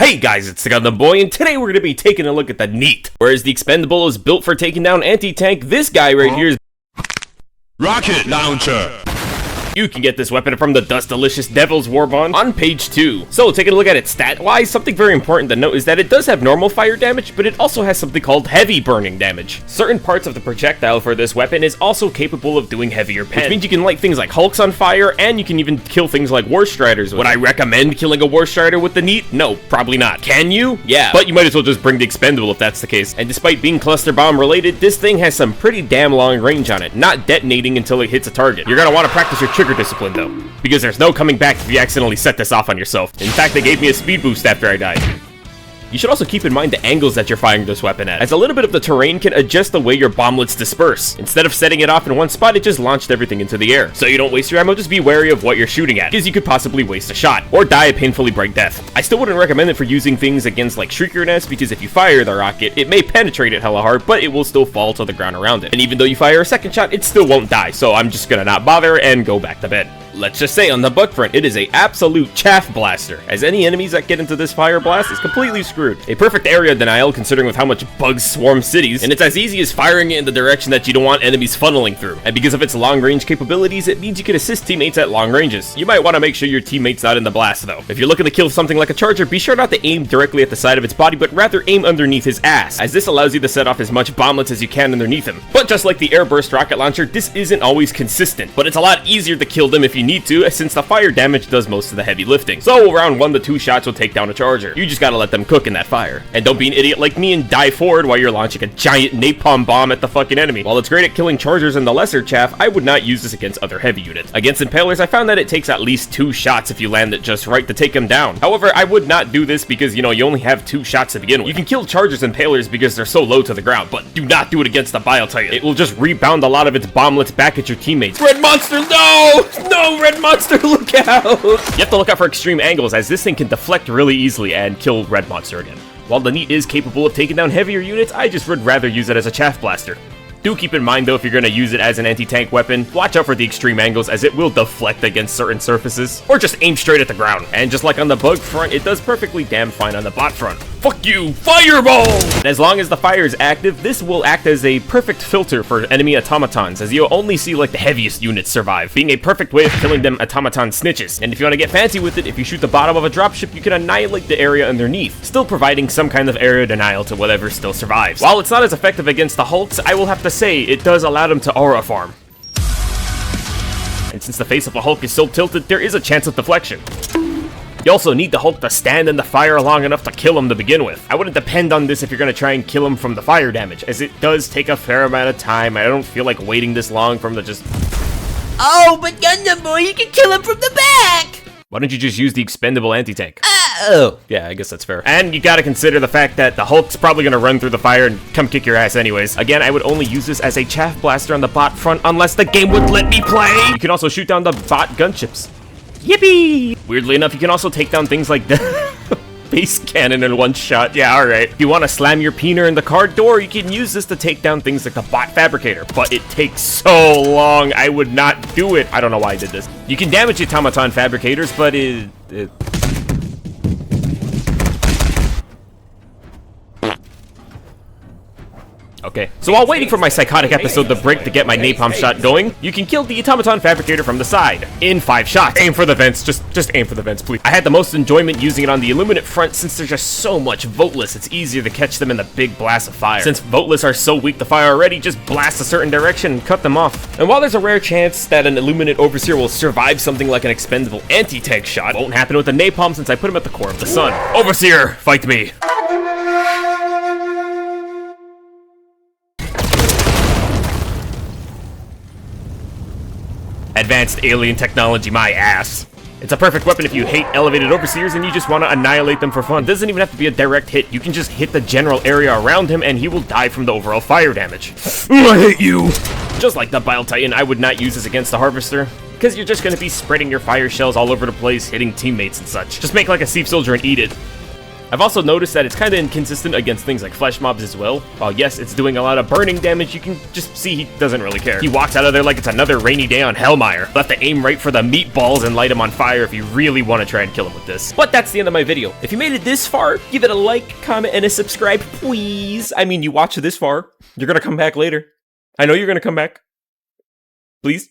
Hey guys, it's the Gundam Boy, and today we're going to be taking a look at the Neat. Whereas the Expendable is built for taking down anti-tank, this guy right here is Rocket Launcher. You can get this weapon from the Dust Delicious Devil's Warbond on page 2. So, taking a look at it stat-wise, something very important to note is that it does have normal fire damage, but it also has something called heavy burning damage. Certain parts of the projectile for this weapon is also capable of doing heavier pen, which means you can light things like Hulks on fire, and you can even kill things like War Striders. Would I recommend killing a War Strider with the Neat? No, probably not. Can you? Yeah, but you might as well just bring the Expendable if that's the case. And despite being cluster bomb related, this thing has some pretty damn long range on it, not detonating until it hits a target. You're gonna want to practice your trigger discipline though, because there's no coming back if you accidentally set this off on yourself. In fact, they gave me a speed boost after I died. You should also keep in mind the angles that you're firing this weapon at, as a little bit of the terrain can adjust the way your bomblets disperse. Instead of setting it off in one spot, it just launched everything into the air. So you don't waste your ammo, just be wary of what you're shooting at, because you could possibly waste a shot, or die a painfully bright death. I still wouldn't recommend it for using things against like Shrieker nests, because if you fire the rocket, it may penetrate it hella hard, but it will still fall to the ground around it. And even though you fire a second shot, it still won't die, so I'm just gonna not bother and go back to bed. Let's just say on the bug front, it is a absolute chaff blaster, as any enemies that get into this fire blast is completely screwed. A perfect area denial considering with how much bugs swarm cities, and it's as easy as firing it in the direction that you don't want enemies funneling through. And because of its long range capabilities, it means you can assist teammates at long ranges. You might want to make sure your teammate's not in the blast though. If you're looking to kill something like a charger, be sure not to aim directly at the side of its body, but rather aim underneath his ass, as this allows you to set off as much bomblets as you can underneath him. But just like the airburst rocket launcher, this isn't always consistent, but it's a lot easier to kill them if you need to, since the fire damage does most of the heavy lifting. So around 1 to 2 shots will take down a charger. You just gotta let them cook in that fire. And don't be an idiot like me and die forward while you're launching a giant napalm bomb at the fucking enemy. While it's great at killing chargers and the lesser chaff, I would not use this against other heavy units. Against impalers, I found that it takes at least 2 shots if you land it just right to take them down. However, I would not do this because, you only have 2 shots to begin with. You can kill chargers and impalers because they're so low to the ground, but do not do it against the Bile Titan. It will just rebound a lot of its bomblets back at your teammates. Red Monster, no! No, Red Monster, look out! You have to look out for extreme angles, as this thing can deflect really easily and kill Red Monster again. While the Neat is capable of taking down heavier units, I just would rather use it as a chaff blaster. Do keep in mind though, if you're going to use it as an anti-tank weapon, watch out for the extreme angles, as it will deflect against certain surfaces, or just aim straight at the ground. And just like on the bug front, it does perfectly damn fine on the bot front. Fuck you, fireball! And as long as the fire is active, this will act as a perfect filter for enemy automatons, as you'll only see like the heaviest units survive, being a perfect way of killing them automaton snitches. And if you want to get fancy with it, if you shoot the bottom of a dropship, you can annihilate the area underneath, still providing some kind of area denial to whatever still survives. While it's not as effective against the Hulks, I will have to say it does allow them to aura farm. And since the face of a Hulk is so tilted, there is a chance of deflection. You also need the Hulk to stand in the fire long enough to kill him to begin with. I wouldn't depend on this if you're going to try and kill him from the fire damage, as it does take a fair amount of time. I don't feel like waiting this long for him to just... Oh, but Gundam Boy, you can kill him from the back! Why don't you just use the Expendable anti-tank? Oh. Yeah, I guess that's fair. And you gotta consider the fact that the Hulk's probably gonna run through the fire and come kick your ass anyways. Again, I would only use this as a chaff blaster on the bot front unless the game would let me play! You can also shoot down the bot gunships. Yippee! Weirdly enough, you can also take down things like the base cannon in one shot. Yeah, alright. If you want to slam your peener in the car door, you can use this to take down things like the bot fabricator, but it takes so long, I would not do it. I don't know why I did this. You can damage automaton fabricators, but Okay, so while waiting for my psychotic episode to break to get my napalm shot going, you can kill the automaton fabricator from the side in 5 shots. Aim for the vents, just aim for the vents, please. I had the most enjoyment using it on the Illuminate front since there's just so much voteless, it's easier to catch them in the big blast of fire. Since voteless are so weak to fire already, just blast a certain direction and cut them off. And while there's a rare chance that an Illuminate Overseer will survive something like an Expendable anti-tank shot, it won't happen with the Napalm since I put him at the core of the sun. Overseer, fight me! Advanced alien technology, my ass. It's a perfect weapon if you hate elevated overseers and you just want to annihilate them for fun. It doesn't even have to be a direct hit. You can just hit the general area around him and he will die from the overall fire damage. Ooh, I hate you! Just like the Bile Titan, I would not use this against the Harvester, because you're just going to be spreading your fire shells all over the place, hitting teammates and such. Just make like a Sieve Soldier and eat it. I've also noticed that it's kind of inconsistent against things like flesh mobs as well. While yes, it's doing a lot of burning damage, you can just see he doesn't really care. He walks out of there like it's another rainy day on Hellmire. You'll have to aim right for the meatballs and light him on fire if you really want to try and kill him with this. But that's the end of my video. If you made it this far, give it a like, comment, and a subscribe, please. I mean, you watched this far. You're gonna come back later. I know you're gonna come back. Please.